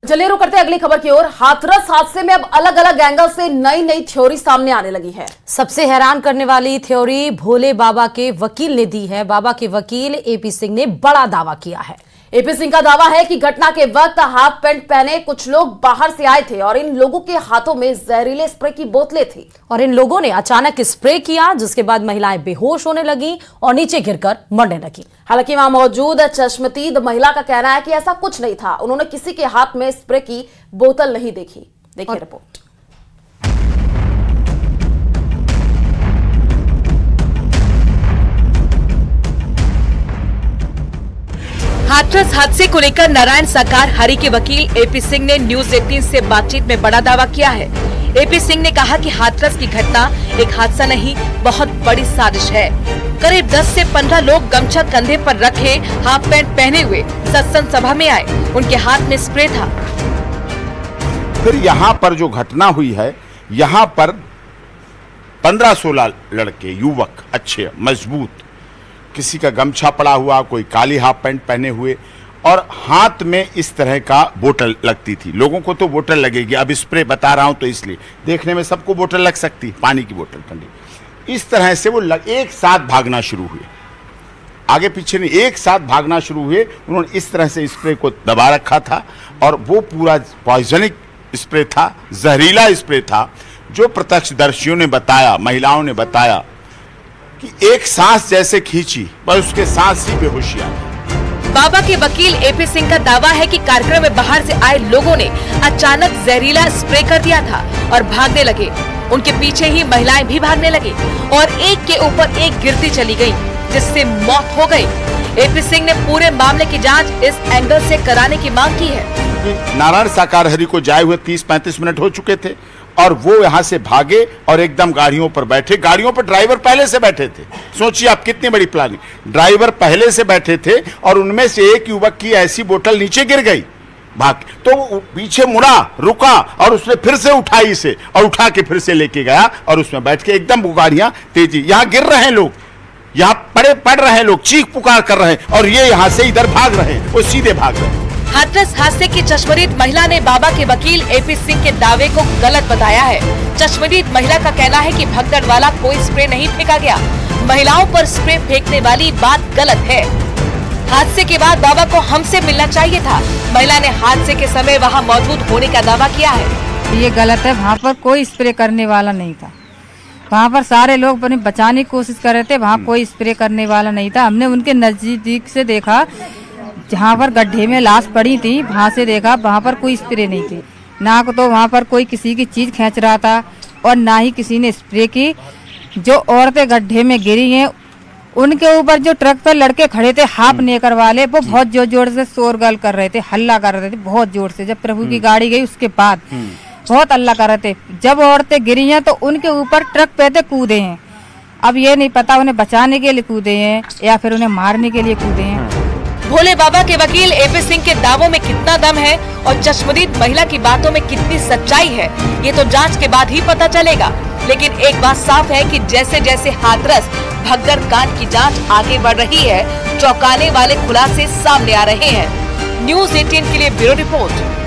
चलिए रुक करते अगली खबर की ओर। हाथरस हादसे में अब अलग अलग एंगल से नई नई थ्योरी सामने आने लगी है। सबसे हैरान करने वाली थ्योरी भोले बाबा के वकील ने दी है। बाबा के वकील एपी सिंह ने बड़ा दावा किया है। एपी सिंह का दावा है कि घटना के वक्त हाफ पैंट पहने कुछ लोग बाहर से आए थे और इन लोगों के हाथों में जहरीले स्प्रे की बोतलें थी और इन लोगों ने अचानक स्प्रे किया, जिसके बाद महिलाएं बेहोश होने लगी और नीचे गिरकर मरने लगी। हालांकि वहां मौजूद चश्मदीद महिला का कहना है कि ऐसा कुछ नहीं था, उन्होंने किसी के हाथ में स्प्रे की बोतल नहीं देखी। देखिए रिपोर्ट। हाथरस हादसे को लेकर नारायण साकार हरि के वकील एपी सिंह ने न्यूज 18 से बातचीत में बड़ा दावा किया है। एपी सिंह ने कहा कि हाथरस की घटना एक हादसा नहीं, बहुत बड़ी साजिश है। करीब 10 से 15 लोग गमछा कंधे पर रखे हाफ पैंट पहने हुए सत्संग सभा में आए, उनके हाथ में स्प्रे था। फिर यहाँ पर जो घटना हुई है, यहाँ पर 15-16 लड़के, युवक अच्छे मजबूत, किसी का गमछा पड़ा हुआ, कोई काली हाफ पैंट पहने हुए और हाथ में इस तरह का बोतल लगती थी। लोगों को तो बोतल लगेगी, अब स्प्रे बता रहा हूं तो इसलिए देखने में सबको बोतल लग सकती, पानी की बोतल ठंडी। इस तरह से वो एक साथ भागना शुरू हुए, आगे पीछे नहीं, एक साथ भागना शुरू हुए। उन्होंने इस तरह से स्प्रे को दबा रखा था और वो पूरा पॉइजनिक स्प्रे था, जहरीला स्प्रे था, जो प्रत्यक्षदर्शियों ने बताया, महिलाओं ने बताया कि एक सांस जैसे खींची, बस उसके सांस ही बेहोशी आ गई। बाबा के वकील एपी सिंह का दावा है कि कार्यक्रम में बाहर से आए लोगों ने अचानक जहरीला स्प्रे कर दिया था और भागने लगे। उनके पीछे ही महिलाएं भी भागने लगी और एक के ऊपर एक गिरती चली गई, जिससे मौत हो गई। एपी सिंह ने पूरे मामले की जांच इस एंगल से कराने की मांग की है। नारायण साकार हरि को जाए हुए 30-35 मिनट हो चुके थे और वो यहाँ से भागे और एकदम गाड़ियों पर बैठे। गाड़ियों पर ड्राइवर पहले से बैठे थे। सोचिए आप कितनी बड़ी प्लानिंग। ड्राइवर पहले से बैठे थे और उनमें से एक युवक की ऐसी बोतल नीचे गिर गई, भाग तो पीछे मुड़ा, रुका और उसने फिर से उठाई इसे और उठा के फिर से लेके गया और उसमें बैठ के एकदम वो गाड़ियां तेजी, यहाँ गिर रहे हैं लोग, यहाँ पड़ रहे हैं लोग, चीख पुकार कर रहे हैं और ये यहाँ से इधर भाग रहे हैं, वो सीधे भाग रहे हैं। हाथरस हादसे की चश्मदीद महिला ने बाबा के वकील एपी सिंह के दावे को गलत बताया है। चश्मदीद महिला का कहना है कि भगदड़ वाला कोई स्प्रे नहीं फेंका गया, महिलाओं पर स्प्रे फेंकने वाली बात गलत है। हादसे के बाद बाबा को हमसे मिलना चाहिए था। महिला ने हादसे के समय वहां मौजूद होने का दावा किया है। ये गलत है, वहाँ पर कोई स्प्रे करने वाला नहीं था। वहाँ पर सारे लोग अपने बचाने की कोशिश कर रहे थे, वहाँ कोई स्प्रे करने वाला नहीं था। हमने उनके नजदीक से देखा, जहाँ पर गड्ढे में लाश पड़ी थी वहाँ से देखा, वहाँ पर कोई स्प्रे नहीं थी। ना तो वहाँ पर कोई किसी की चीज खींच रहा था और ना ही किसी ने स्प्रे की। जो औरतें गड्ढे में गिरी हैं, उनके ऊपर जो ट्रक पर लड़के खड़े थे हाफ नेकर वाले, वो बहुत जोर जोर से शोरगुल कर रहे थे, हल्ला कर रहे थे बहुत जोर से। जब प्रभु की गाड़ी गई उसके बाद बहुत हल्ला कर रहे थे। जब औरतें गिरी हैं तो उनके ऊपर ट्रक पे थे कूदे हैं। अब ये नहीं पता उन्हें बचाने के लिए कूदे हैं या फिर उन्हें मारने के लिए कूदे हैं। भोले बाबा के वकील एपी सिंह के दावों में कितना दम है और चश्मदीद महिला की बातों में कितनी सच्चाई है, ये तो जांच के बाद ही पता चलेगा। लेकिन एक बात साफ है कि जैसे जैसे हाथरस भगदड़ कांड की जांच आगे बढ़ रही है, चौंकाने वाले खुलासे सामने आ रहे हैं। न्यूज 18 के लिए ब्यूरो रिपोर्ट।